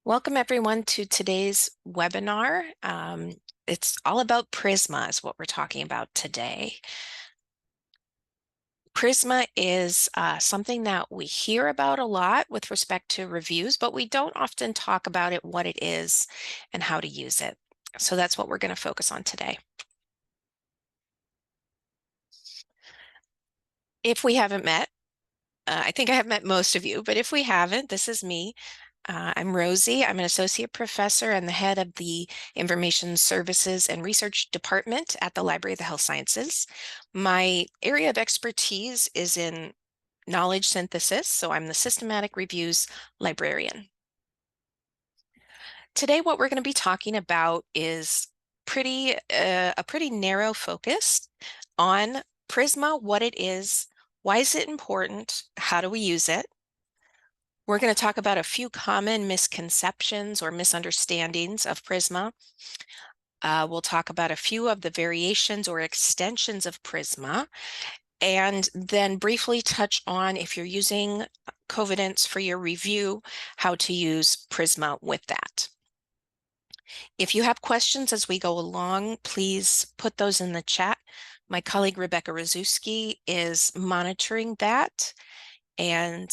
Welcome everyone to today's webinar. It's all about PRISMA is what we're talking about today. PRISMA is something that we hear about a lot with respect to reviews, but we don't often talk about it, what it is, and how to use it. So that's what we're going to focus on today. If we haven't met, I think I have met most of you, but if we haven't, this is me. I'm Rosie. I'm an associate professor and the head of the Information Services and Research Department at the Library of the Health Sciences. My area of expertise is in knowledge synthesis, so I'm the systematic reviews librarian. Today, what we're going to be talking about is a pretty narrow focus on PRISMA, what it is, why is it important, how do we use it? We're going to talk about a few common misconceptions or misunderstandings of PRISMA. We'll talk about a few of the variations or extensions of PRISMA, and then briefly touch on, if you're using Covidence for your review, how to use PRISMA with that. If you have questions as we go along, please put those in the chat. My colleague Rebecca Rzuski is monitoring that, and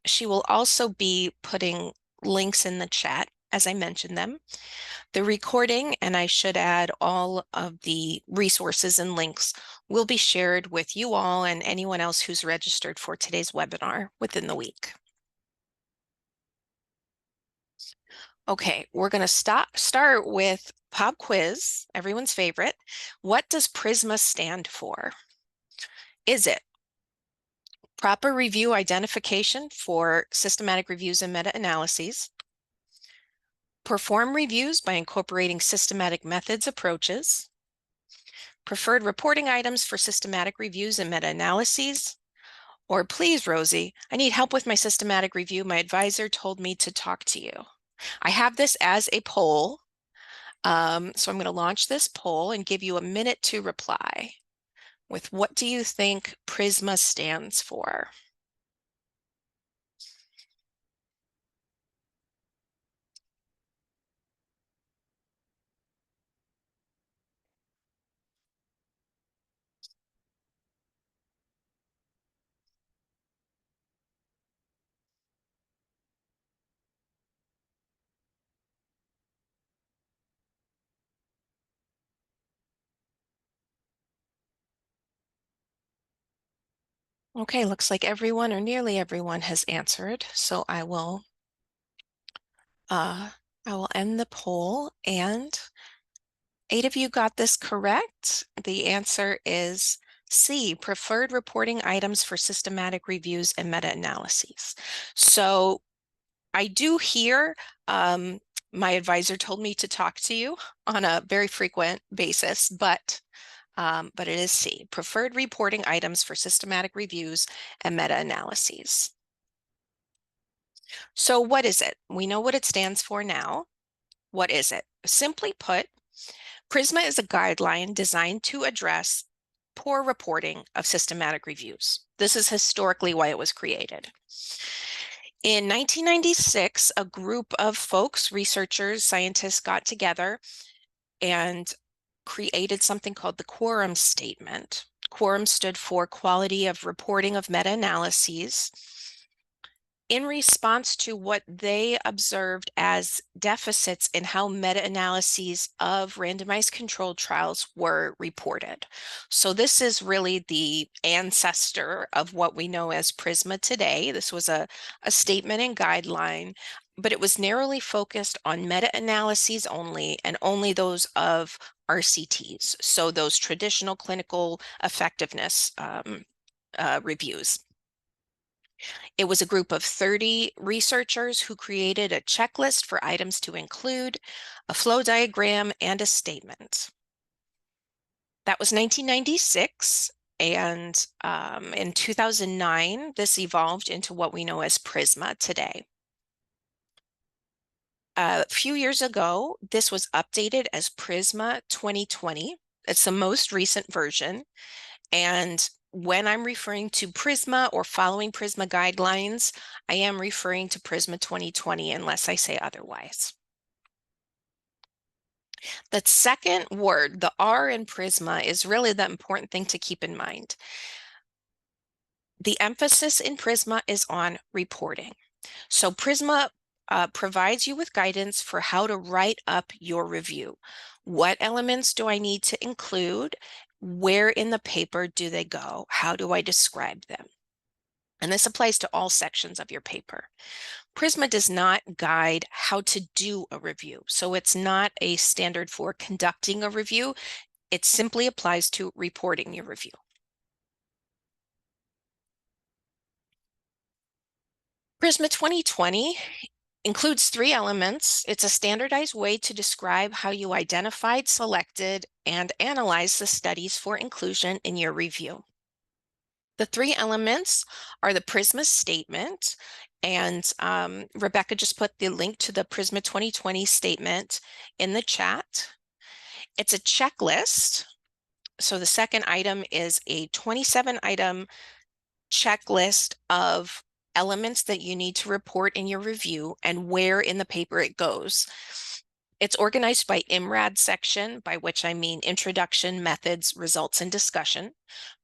she will also be putting links in the chat as I mentioned them. The recording, and I should add all of the resources and links, will be shared with you all and anyone else who's registered for today's webinar within the week. Okay, we're going to start with pop quiz, everyone's favorite. What does PRISMA stand for? Is it proper review identification for systematic reviews and meta-analyses? Perform reviews by incorporating systematic methods approaches? Preferred reporting items for systematic reviews and meta-analyses? Or please, Rosie, I need help with my systematic review. My advisor told me to talk to you. I have this as a poll. So I'm going to launch this poll and give you a minute to reply with what do you think PRISMA stands for? Okay, looks like everyone or nearly everyone has answered. So I will end the poll, and 8 of you got this correct. The answer is C, preferred reporting items for systematic reviews and meta-analyses. So I do hear my advisor told me to talk to you on a very frequent basis, but it is C, preferred reporting items for systematic reviews and meta-analyses. So what is it? We know what it stands for now. What is it? Simply put, PRISMA is a guideline designed to address poor reporting of systematic reviews. This is historically why it was created. In 1996, a group of folks, researchers, scientists got together and created something called the Quorum Statement. Quorum stood for Quality of Reporting of Meta-Analyses, in response to what they observed as deficits in how meta-analyses of randomized controlled trials were reported. So this is really the ancestor of what we know as PRISMA today. This was a statement and guideline, but it was narrowly focused on meta-analyses only, and only those of RCTs, so those traditional clinical effectiveness reviews. It was a group of 30 researchers who created a checklist for items to include, a flow diagram, and a statement. That was 1996, and in 2009, this evolved into what we know as PRISMA today. A few years ago, this was updated as PRISMA 2020. It's the most recent version, and when I'm referring to PRISMA or following PRISMA guidelines, I am referring to PRISMA 2020 unless I say otherwise. The second word, the R in PRISMA, is really the important thing to keep in mind. The emphasis in PRISMA is on reporting. So PRISMA provides you with guidance for how to write up your review. What elements do I need to include? Where in the paper do they go? How do I describe them? And this applies to all sections of your paper. PRISMA does not guide how to do a review. So it's not a standard for conducting a review. It simply applies to reporting your review. PRISMA 2020 includes 3 elements. It's a standardized way to describe how you identified, selected, and analyzed the studies for inclusion in your review. The 3 elements are the PRISMA statement, and Rebecca just put the link to the PRISMA 2020 statement in the chat. It's a checklist. So the second item is a 27-item checklist of elements that you need to report in your review and where in the paper it goes. It's organized by IMRAD section, by which I mean Introduction, Methods, Results, and Discussion.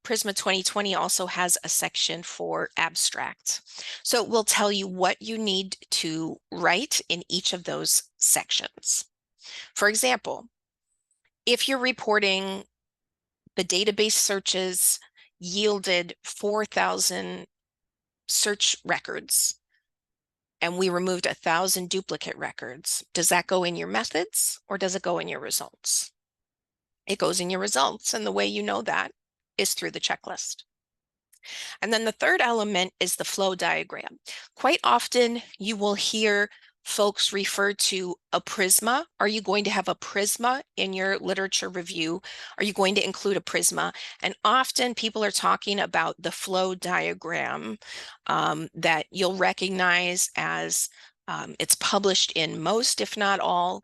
PRISMA 2020 also has a section for abstract. So it will tell you what you need to write in each of those sections. For example, if you're reporting the database searches yielded 4,000 search records, and we removed 1,000 duplicate records, does that go in your methods or does it go in your results? It goes in your results, and the way you know that is through the checklist. And then the third element is the flow diagram. Quite often you will hear folks refer to a PRISMA. Are you going to have a PRISMA in your literature review? Are you going to include a PRISMA? And often people are talking about the flow diagram that you'll recognize as it's published in most, if not all,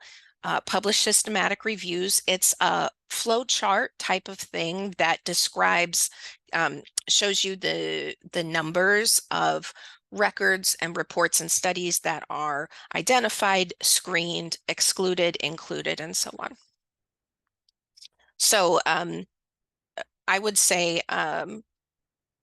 published systematic reviews. It's a flow chart type of thing that describes, shows you the numbers of records and reports and studies that are identified, screened, excluded, included, and so on. So I would say,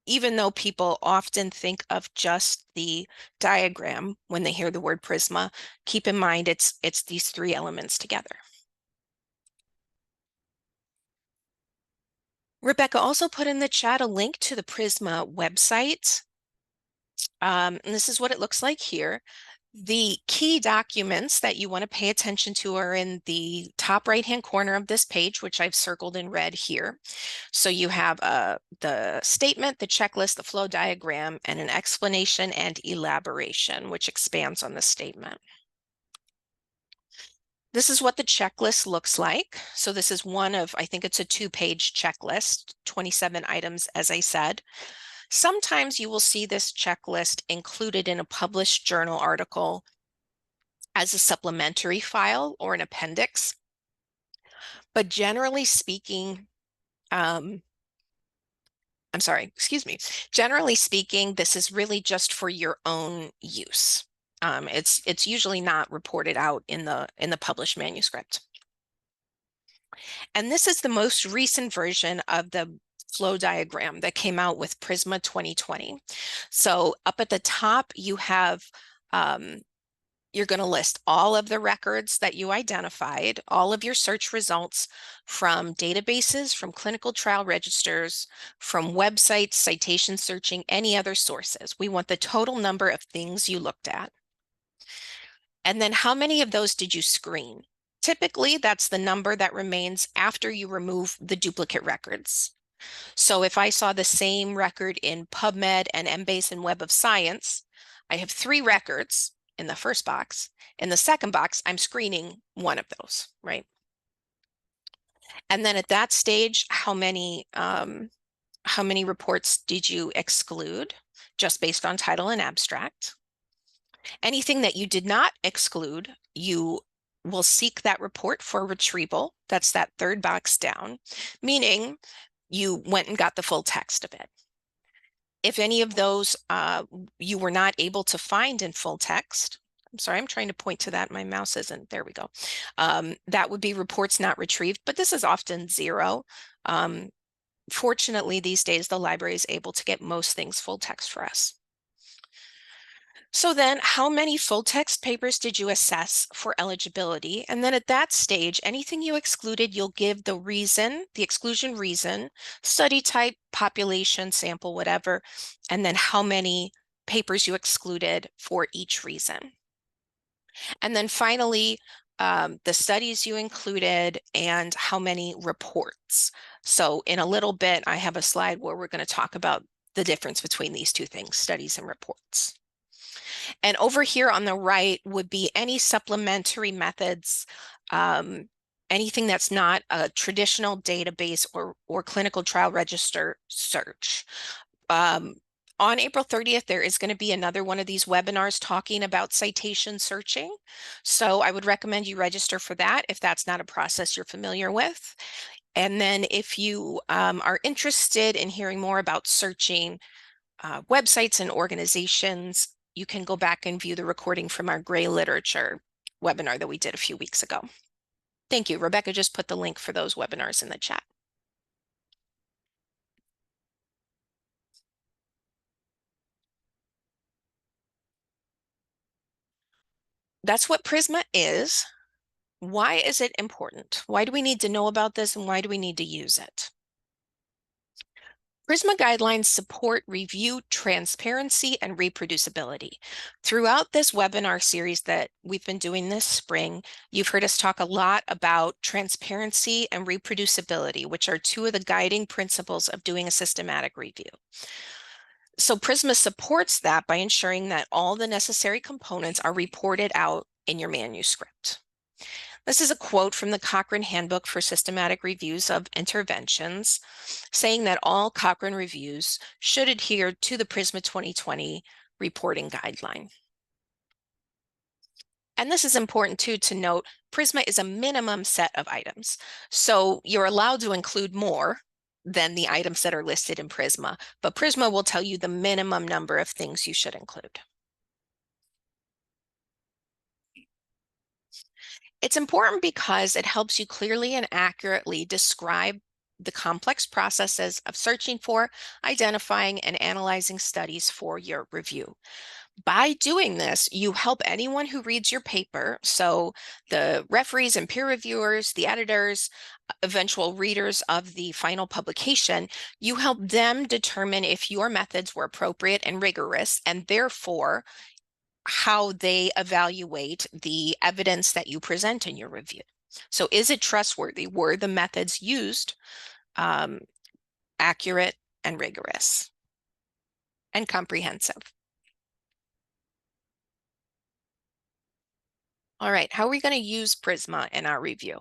even though people often think of just the diagram when they hear the word PRISMA, keep in mind it's these 3 elements together. Rebecca also put in the chat a link to the PRISMA website. And this is what it looks like here. The key documents that you want to pay attention to are in the top right-hand corner of this page, which I've circled in red here. So you have the statement, the checklist, the flow diagram, and an explanation and elaboration, which expands on the statement. This is what the checklist looks like. So this is one of, I think it's a 2-page checklist, 27 items, as I said. Sometimes you will see this checklist included in a published journal article as a supplementary file or an appendix. But generally speaking, generally speaking, this is really just for your own use. It's usually not reported out in the published manuscript. And this is the most recent version of the flow diagram that came out with PRISMA 2020. So up at the top, you have, you're going to list all of the records that you identified, all of your search results from databases, from clinical trial registers, from websites, citation searching, any other sources. We want the total number of things you looked at. And then how many of those did you screen? Typically, that's the number that remains after you remove the duplicate records. So if I saw the same record in PubMed and Embase and Web of Science, I have 3 records in the first box. In the second box, I'm screening one of those, right? And then at that stage, how many reports did you exclude just based on title and abstract? Anything that you did not exclude, you will seek that report for retrieval. That's that third box down, meaning you went and got the full text of it. If any of those you were not able to find in full text, I'm sorry, I'm trying to point to that. My mouse isn't. There we go. That would be reports not retrieved, but this is often zero. Fortunately, these days, the library is able to get most things full text for us. So then, how many full text papers did you assess for eligibility? And then at that stage, anything you excluded, you'll give the reason, the exclusion reason, study type, population, sample, whatever, and then how many papers you excluded for each reason. And then finally, the studies you included and how many reports. So in a little bit, I have a slide where we're going to talk about the difference between these two things, studies and reports. And over here on the right would be any supplementary methods, anything that's not a traditional database or clinical trial register search. On April 30th, there is going to be another one of these webinars talking about citation searching. So I would recommend you register for that if that's not a process you're familiar with. And then if you are interested in hearing more about searching websites and organizations, you can go back and view the recording from our gray literature webinar that we did a few weeks ago. Thank you. Rebecca just put the link for those webinars in the chat. That's what PRISMA is. Why is it important? Why do we need to know about this and why do we need to use it? PRISMA guidelines support review, transparency, and reproducibility. Throughout this webinar series that we've been doing this spring, you've heard us talk a lot about transparency and reproducibility, which are two of the guiding principles of doing a systematic review. So PRISMA supports that by ensuring that all the necessary components are reported out in your manuscript. This is a quote from the Cochrane Handbook for Systematic Reviews of Interventions, saying that all Cochrane reviews should adhere to the PRISMA 2020 reporting guideline. And this is important too to note, PRISMA is a minimum set of items. So you're allowed to include more than the items that are listed in PRISMA, but PRISMA will tell you the minimum number of things you should include. It's important because it helps you clearly and accurately describe the complex processes of searching for, identifying, and analyzing studies for your review. By doing this, you help anyone who reads your paper, so the referees and peer reviewers, the editors, eventual readers of the final publication, you help them determine if your methods were appropriate and rigorous, and therefore how they evaluate the evidence that you present in your review. So is it trustworthy? Were the methods used accurate and rigorous and comprehensive? All right, how are we going to use PRISMA in our review?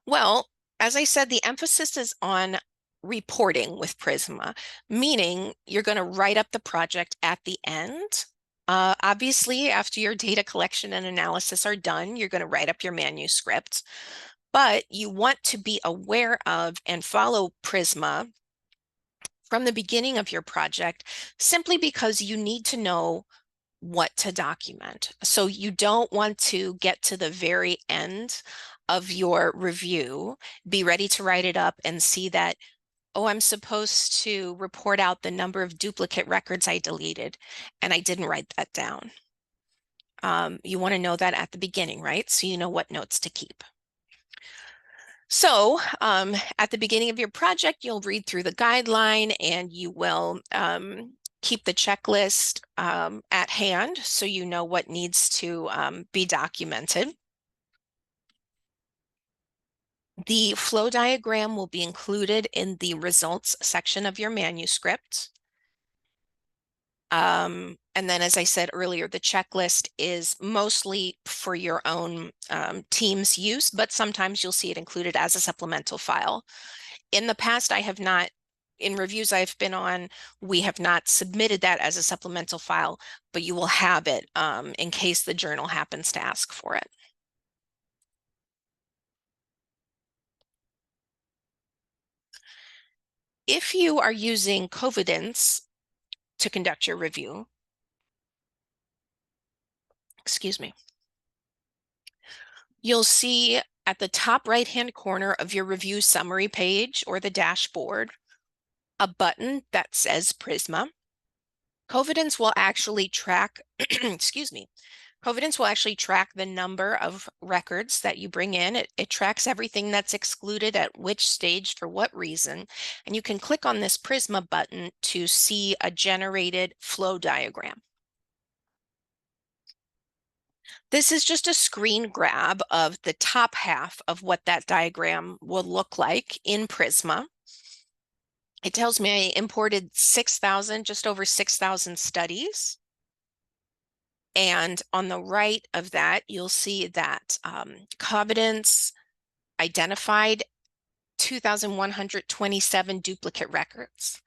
Well, as I said, the emphasis is on reporting with PRISMA, meaning you're going to write up the project at the end. Obviously, after your data collection and analysis are done, you're going to write up your manuscript, but you want to be aware of and follow PRISMA from the beginning of your project, simply because you need to know what to document. So you don't want to get to the very end of your review, be ready to write it up and see that, oh, I'm supposed to report out the number of duplicate records I deleted, and I didn't write that down. You want to know that at the beginning, right? So you know what notes to keep. So at the beginning of your project, you'll read through the guideline and you will keep the checklist at hand so you know what needs to be documented. The flow diagram will be included in the results section of your manuscript. And then, as I said earlier, the checklist is mostly for your own team's use, but sometimes you'll see it included as a supplemental file. In the past, I have not, in reviews I've been on, we have not submitted that as a supplemental file, but you will have it in case the journal happens to ask for it. If you are using Covidence to conduct your review, excuse me, you'll see at the top right-hand corner of your review summary page or the dashboard, a button that says PRISMA. Covidence will actually track, excuse me, Covidence will actually track the number of records that you bring in. It tracks everything that's excluded at which stage for what reason. And you can click on this PRISMA button to see a generated flow diagram. This is just a screen grab of the top half of what that diagram will look like in PRISMA. It tells me I imported 6,000, just over 6,000 studies. And on the right of that, you'll see that Covidence identified 2,127 duplicate records.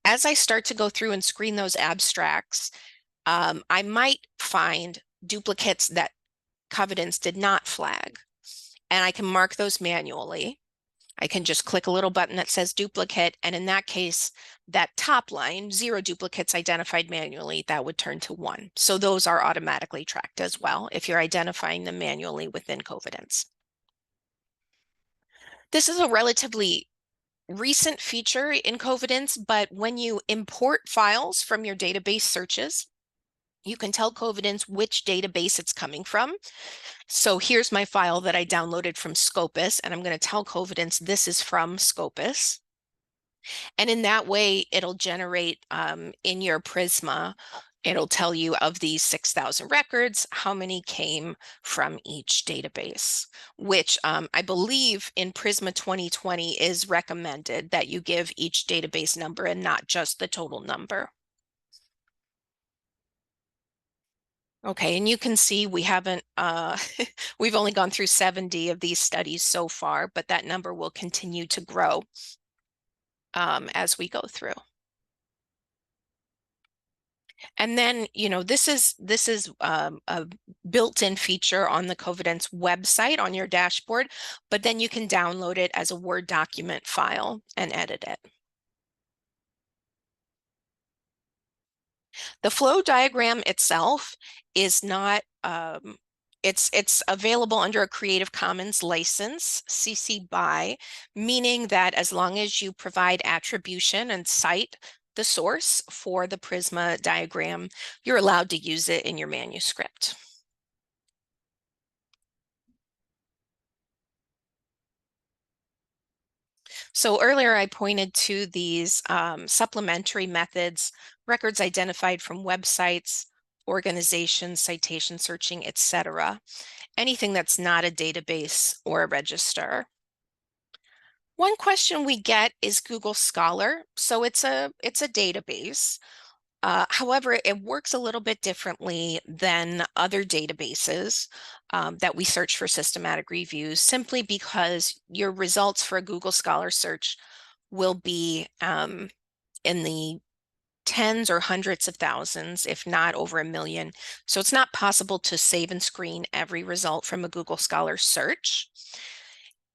As I start to go through and screen those abstracts, I might find duplicates that Covidence did not flag, and I can mark those manually. I can just click a little button that says duplicate, and in that case, that top line, 0 duplicates identified manually, that would turn to 1. So those are automatically tracked as well if you're identifying them manually within Covidence. This is a relatively recent feature in Covidence, but when you import files from your database searches, you can tell Covidence which database it's coming from. So here's my file that I downloaded from Scopus, and I'm going to tell Covidence this is from Scopus. And in that way, it'll generate in your Prisma, it'll tell you of these 6,000 records, how many came from each database, which I believe in Prisma 2020 is recommended that you give each database number and not just the total number. Okay, and you can see we haven't, we've only gone through 70 of these studies so far, but that number will continue to grow as we go through. And then, this is a built-in feature on the Covidence website on your dashboard, but then you can download it as a Word document file and edit it. The flow diagram itself is not, it's available under a Creative Commons license, CC BY, meaning that as long as you provide attribution and cite the source for the Prisma diagram, you're allowed to use it in your manuscript. So earlier I pointed to these supplementary methods, records identified from websites, organizations, citation searching, etc. Anything that's not a database or a register. One question we get is Google Scholar. So it's a database. However, it works a little bit differently than other databases that we search for systematic reviews, simply because your results for a Google Scholar search will be in the tens or hundreds of thousands, if not over 1 million. So it's not possible to save and screen every result from a Google Scholar search.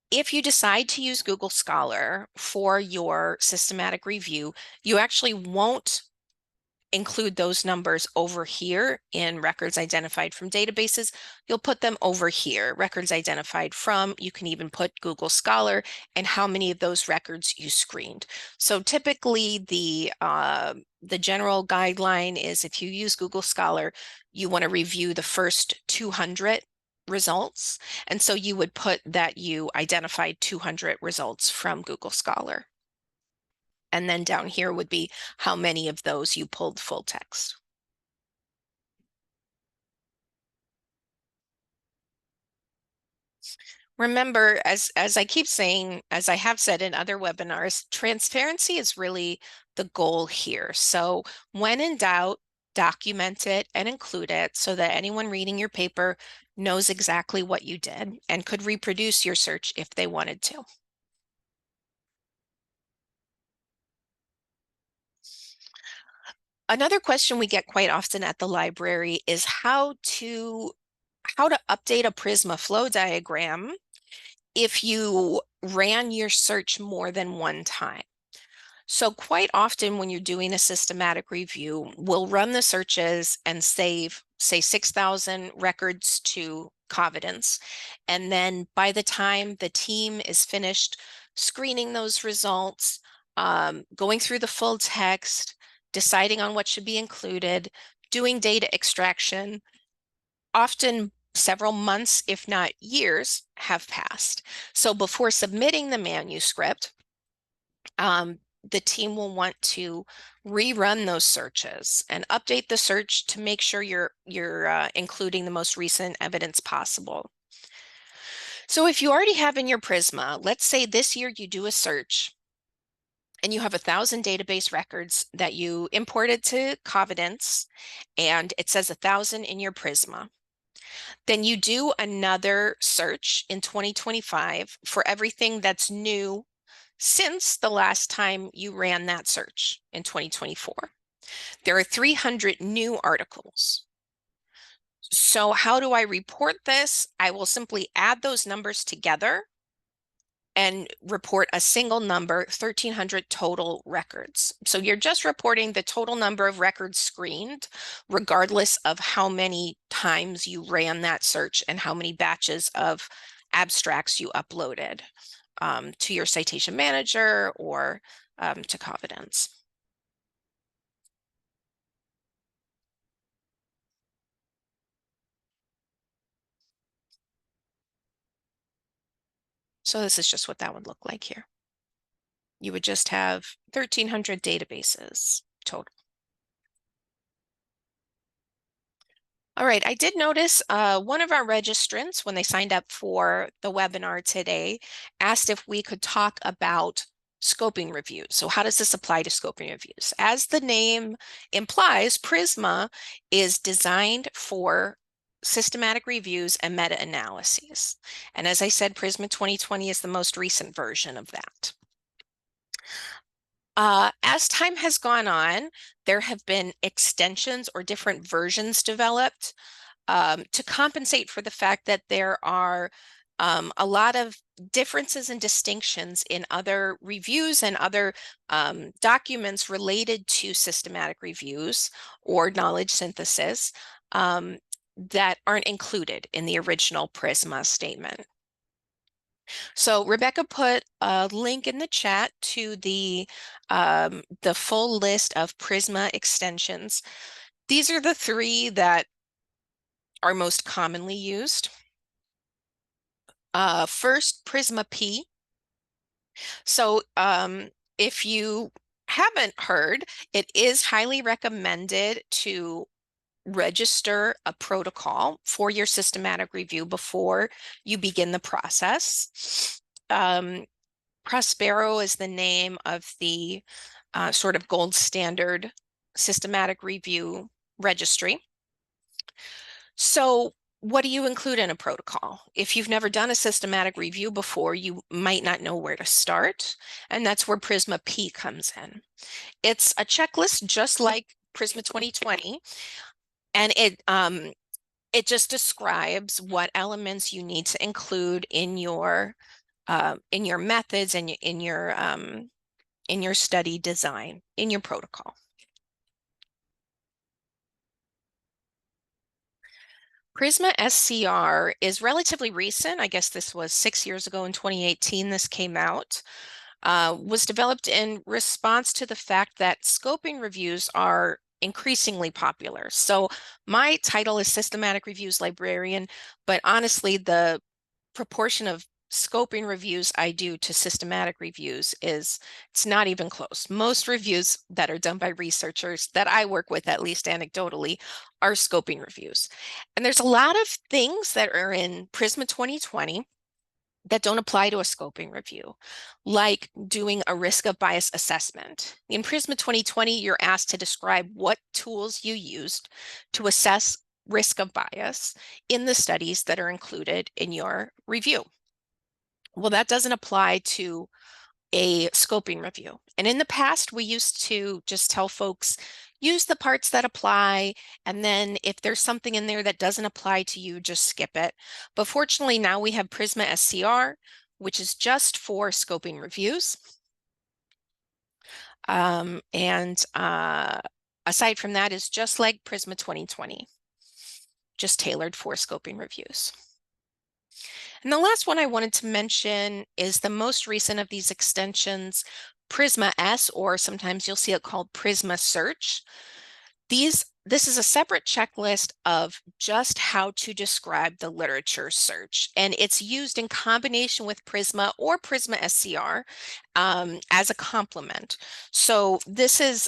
If you decide to use Google Scholar for your systematic review, you actually won't include those numbers over here in records identified from databases. You'll put them over here, records identified from. You can even put Google Scholar and how many of those records you screened. So typically the general guideline is if you use Google Scholar, you want to review the first 200 results. And so you would put that you identified 200 results from Google Scholar. And then down here would be how many of those you pulled full text. Remember, as I keep saying, as I have said in other webinars, transparency is really the goal here. So when in doubt, document it and include it so that anyone reading your paper knows exactly what you did and could reproduce your search if they wanted to. Another question we get quite often at the library is how to update a Prisma flow diagram if you ran your search more than one time. So quite often when you're doing a systematic review, we'll run the searches and save, say, 6,000 records to Covidence. And then by the time the team is finished screening those results, going through the full text, deciding on what should be included, doing data extraction, often several months, if not years, have passed. So before submitting the manuscript, the team will want to rerun those searches and update the search to make sure you're including the most recent evidence possible. So if you already have in your Prisma, let's say this year you do a search and you have 1,000 database records that you imported to Covidence, and it says 1,000 in your Prisma. Then you do another search in 2025 for everything that's new since the last time you ran that search in 2024. There are 300 new articles. So how do I report this? I will simply add those numbers together and report a single number, 1,300 total records. So you're just reporting the total number of records screened, regardless of how many times you ran that search and how many batches of abstracts you uploaded to your citation manager or to Covidence. So this is just what that would look like here. You would just have 1,300 databases total. All right, I did notice one of our registrants, when they signed up for the webinar today, asked if we could talk about scoping reviews. So how does this apply to scoping reviews? As the name implies, PRISMA is designed for systematic reviews and meta-analyses. And as I said, PRISMA 2020 is the most recent version of that. As time has gone on, there have been extensions or different versions developed to compensate for the fact that there are a lot of differences and distinctions in other reviews and other documents related to systematic reviews or knowledge synthesis that aren't included in the original PRISMA statement. So Rebecca put a link in the chat to the full list of PRISMA extensions. These are the three that are most commonly used. First, PRISMA P. So if you haven't heard, it is highly recommended to register a protocol for your systematic review before you begin the process. Prospero is the name of the sort of gold standard systematic review registry. So what do you include in a protocol? If you've never done a systematic review before, you might not know where to start, and that's where PRISMA P comes in. It's a checklist just like PRISMA 2020, and it just describes what elements you need to include in your methods and in your study design, in your protocol. PRISMA SCR is relatively recent. I guess this was 6 years ago in 2018 this came out. Was developed in response to the fact that scoping reviews are increasingly popular. So my title is Systematic Reviews Librarian, but honestly, the proportion of scoping reviews I do to systematic reviews it's not even close. Most reviews that are done by researchers that I work with, at least anecdotally, are scoping reviews. And there's a lot of things that are in PRISMA 2020 that don't apply to a scoping review, like doing a risk of bias assessment. In PRISMA 2020, you're asked to describe what tools you used to assess risk of bias in the studies that are included in your review. Well, that doesn't apply to a scoping review. And in the past, we used to just tell folks, use the parts that apply, and then if there's something in there that doesn't apply to you, just skip it. But fortunately, now we have PRISMA SCR, which is just for scoping reviews. Aside from that is just like PRISMA 2020, just tailored for scoping reviews. And the last one I wanted to mention is the most recent of these extensions, PRISMA S, or sometimes you'll see it called PRISMA Search. This is a separate checklist of just how to describe the literature search, and it's used in combination with PRISMA or PRISMA SCR as a complement. So this is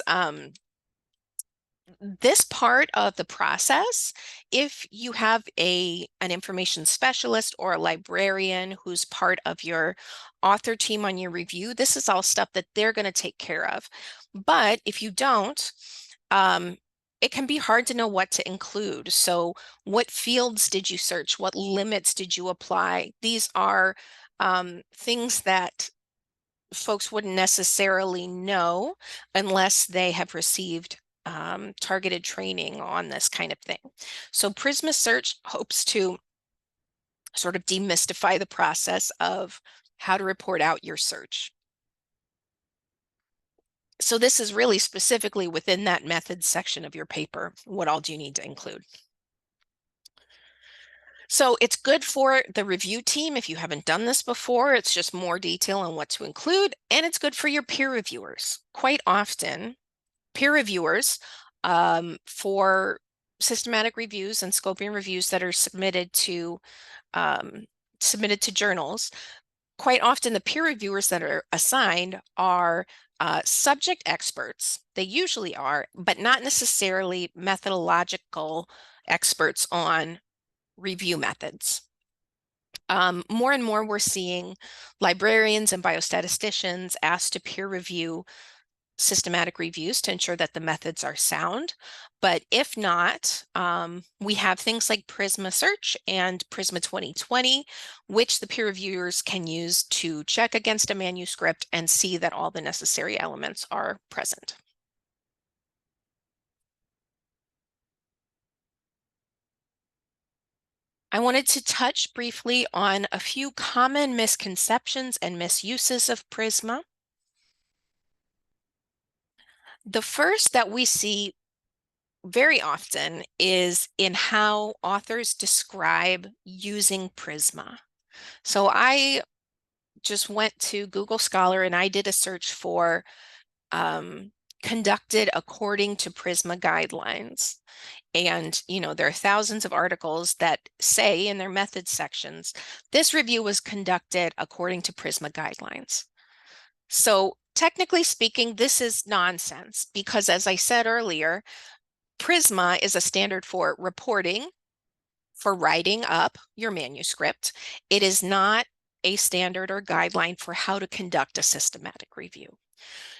this part of the process, if you have an information specialist or a librarian who's part of your author team on your review, this is all stuff that they're going to take care of. But if you don't, it can be hard to know what to include. So what fields did you search? What limits did you apply? These are things that folks wouldn't necessarily know unless they have received targeted training on this kind of thing. So PRISMA Search hopes to sort of demystify the process of how to report out your search. So this is really specifically within that methods section of your paper. What all do you need to include? So it's good for the review team if you haven't done this before. It's just more detail on what to include, and it's good for your peer reviewers. Quite often, peer reviewers for systematic reviews and scoping reviews that are submitted to journals, quite often the peer reviewers that are assigned are subject experts. They usually are, but not necessarily methodological experts on review methods. More and more we're seeing librarians and biostatisticians asked to peer review systematic reviews to ensure that the methods are sound. But if not, we have things like PRISMA Search and PRISMA 2020, which the peer reviewers can use to check against a manuscript and see that all the necessary elements are present. I wanted to touch briefly on a few common misconceptions and misuses of PRISMA. The first that we see very often is in how authors describe using PRISMA. So I just went to Google Scholar and I did a search for conducted according to PRISMA guidelines. And, you know, there are thousands of articles that say in their methods sections, this review was conducted according to PRISMA guidelines. So technically speaking, this is nonsense because, as I said earlier, PRISMA is a standard for reporting, for writing up your manuscript. It is not a standard or guideline for how to conduct a systematic review.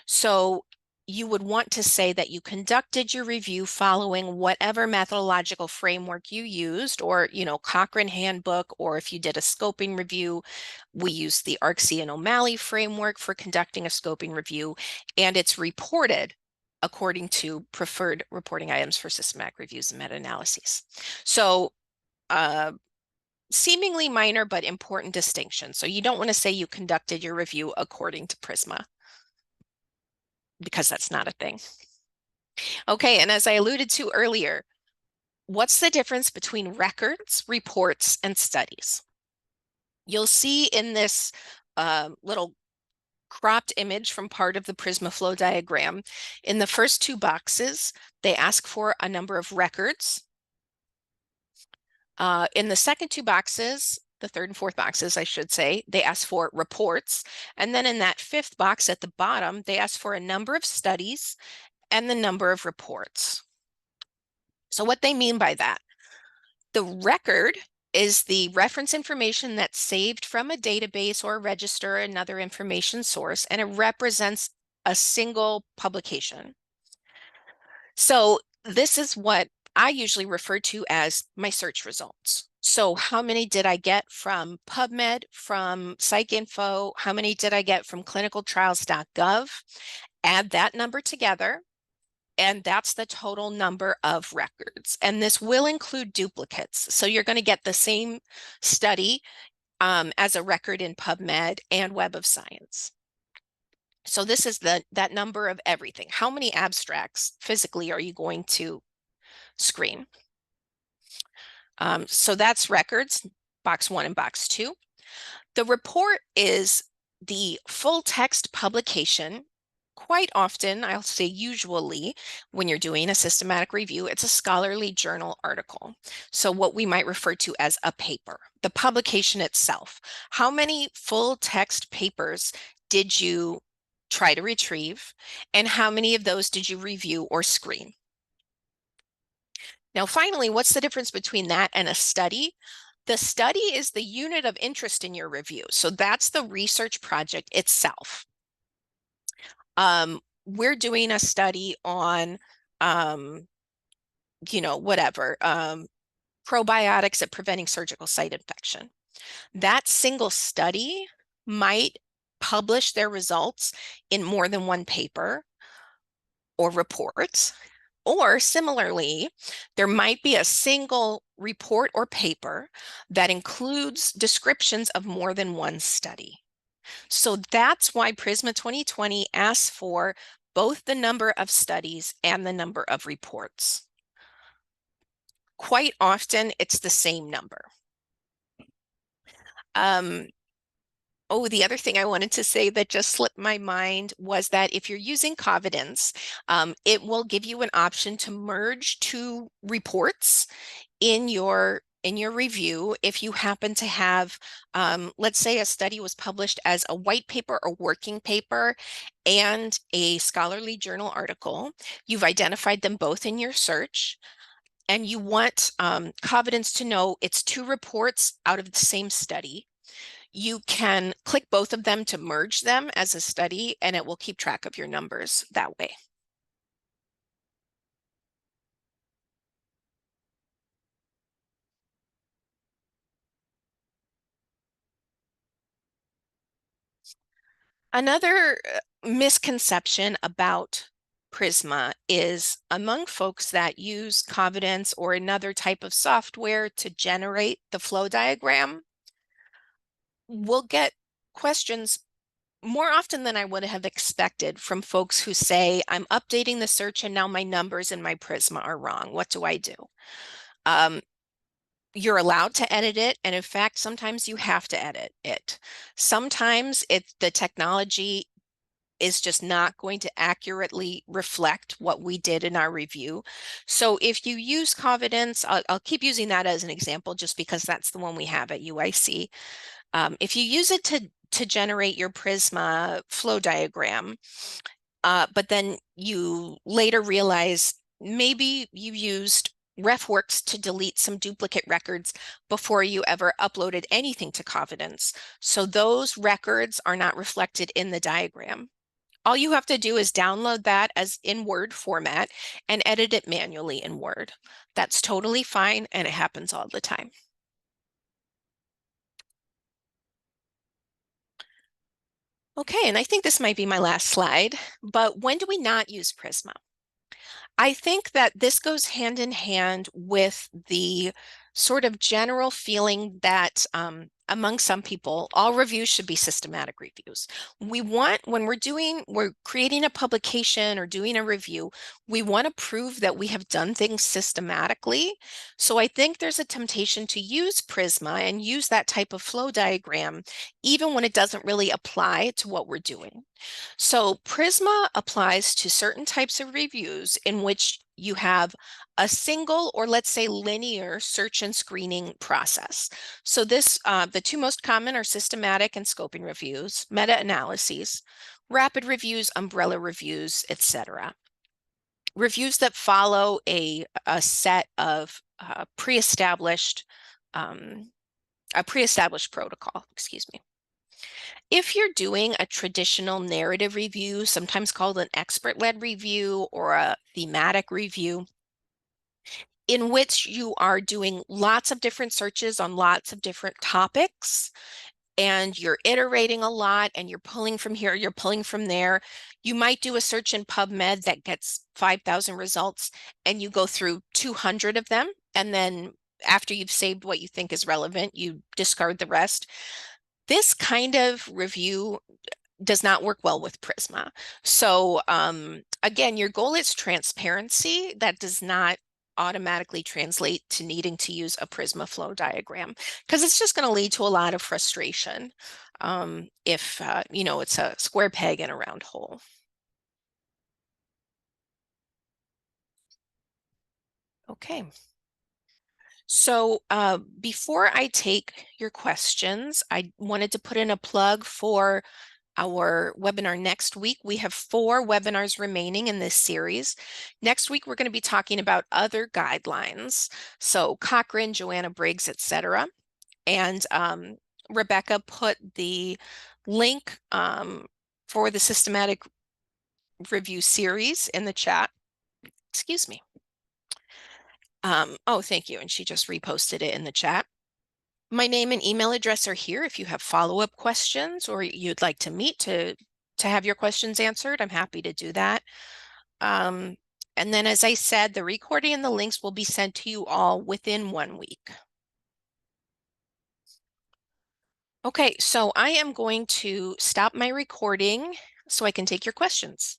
So you would want to say that you conducted your review following whatever methodological framework you used, or, you know, Cochrane Handbook, or if you did a scoping review, we use the Arksey and O'Malley framework for conducting a scoping review, and it's reported according to preferred reporting items for systematic reviews and meta-analyses. So seemingly minor but important distinction. So you don't want to say you conducted your review according to PRISMA, because that's not a thing. Okay, and as I alluded to earlier, what's the difference between records, reports, and studies? You'll see in this little cropped image from part of the PRISMA flow diagram, in the first two boxes, they ask for a number of records. In the second two boxes, the third and fourth boxes, I should say, they ask for reports. And then in that fifth box at the bottom, they ask for a number of studies and the number of reports. So what they mean by that, the record is the reference information that's saved from a database or register, another information source, and it represents a single publication. So this is what I usually refer to as my search results. So how many did I get from PubMed, from PsycInfo? How many did I get from clinicaltrials.gov? Add that number together, and that's the total number of records. And this will include duplicates. So you're going to get the same study as a record in PubMed and Web of Science. So this is that number of everything. How many abstracts physically are you going to screen? So that's records, box 1 and box 2. The report is the full text publication. Quite often, I'll say usually, when you're doing a systematic review, it's a scholarly journal article. So what we might refer to as a paper, the publication itself. How many full text papers did you try to retrieve, and how many of those did you review or screen? Now, finally, what's the difference between that and a study? The study is the unit of interest in your review. So that's the research project itself. We're doing a study on, whatever, probiotics at preventing surgical site infection. That single study might publish their results in more than one paper or report. Or similarly, there might be a single report or paper that includes descriptions of more than one study. So that's why PRISMA 2020 asks for both the number of studies and the number of reports. Quite often, it's the same number. The other thing I wanted to say that just slipped my mind was that if you're using Covidence, it will give you an option to merge two reports in your review if you happen to have, let's say a study was published as a white paper or working paper and a scholarly journal article. You've identified them both in your search, and you want Covidence to know it's two reports out of the same study. You can click both of them to merge them as a study, and it will keep track of your numbers that way. Another misconception about PRISMA is among folks that use Covidence or another type of software to generate the flow diagram, we'll get questions more often than I would have expected from folks who say, I'm updating the search and now my numbers in my Prisma are wrong. What do I do? You're allowed to edit it, and in fact, sometimes you have to edit it. Sometimes the technology is just not going to accurately reflect what we did in our review. So if you use Covidence, I'll keep using that as an example just because that's the one we have at UIC. If you use it to generate your Prisma flow diagram, but then you later realize maybe you used RefWorks to delete some duplicate records before you ever uploaded anything to Covidence. So those records are not reflected in the diagram. All you have to do is download that as in Word format and edit it manually in Word. That's totally fine, and it happens all the time. Okay, and I think this might be my last slide, but when do we not use Prisma? I think that this goes hand in hand with the sort of general feeling that among some people, all reviews should be systematic reviews. We want, when we're creating a publication or doing a review, we want to prove that we have done things systematically. So I think there's a temptation to use Prisma and use that type of flow diagram, even when it doesn't really apply to what we're doing. So Prisma applies to certain types of reviews in which you have a single or let's say linear search and screening process. So the two most common are systematic and scoping reviews, meta-analyses, rapid reviews, umbrella reviews, etc. Reviews that follow a set of pre-established protocol, excuse me. If you're doing a traditional narrative review, sometimes called an expert-led review or a thematic review, in which you are doing lots of different searches on lots of different topics, and you're iterating a lot and you're pulling from here, you're pulling from there. You might do a search in PubMed that gets 5,000 results and you go through 200 of them. And then after you've saved what you think is relevant, you discard the rest. This kind of review does not work well with Prisma. So again, your goal is transparency. That does not automatically translate to needing to use a Prisma flow diagram because it's just going to lead to a lot of frustration if it's a square peg in a round hole. Okay. So before I take your questions, I wanted to put in a plug for our webinar next week. We have 4 webinars remaining in this series. Next week, we're going to be talking about other guidelines. So Cochrane, Joanna Briggs, etc. And Rebecca put the link for the systematic review series in the chat. Excuse me. Oh, thank you. And she just reposted it in the chat. My name and email address are here if you have follow-up questions or you'd like to meet to have your questions answered. I'm happy to do that. And then, as I said, the recording and the links will be sent to you all within 1 week. Okay, so I am going to stop my recording so I can take your questions.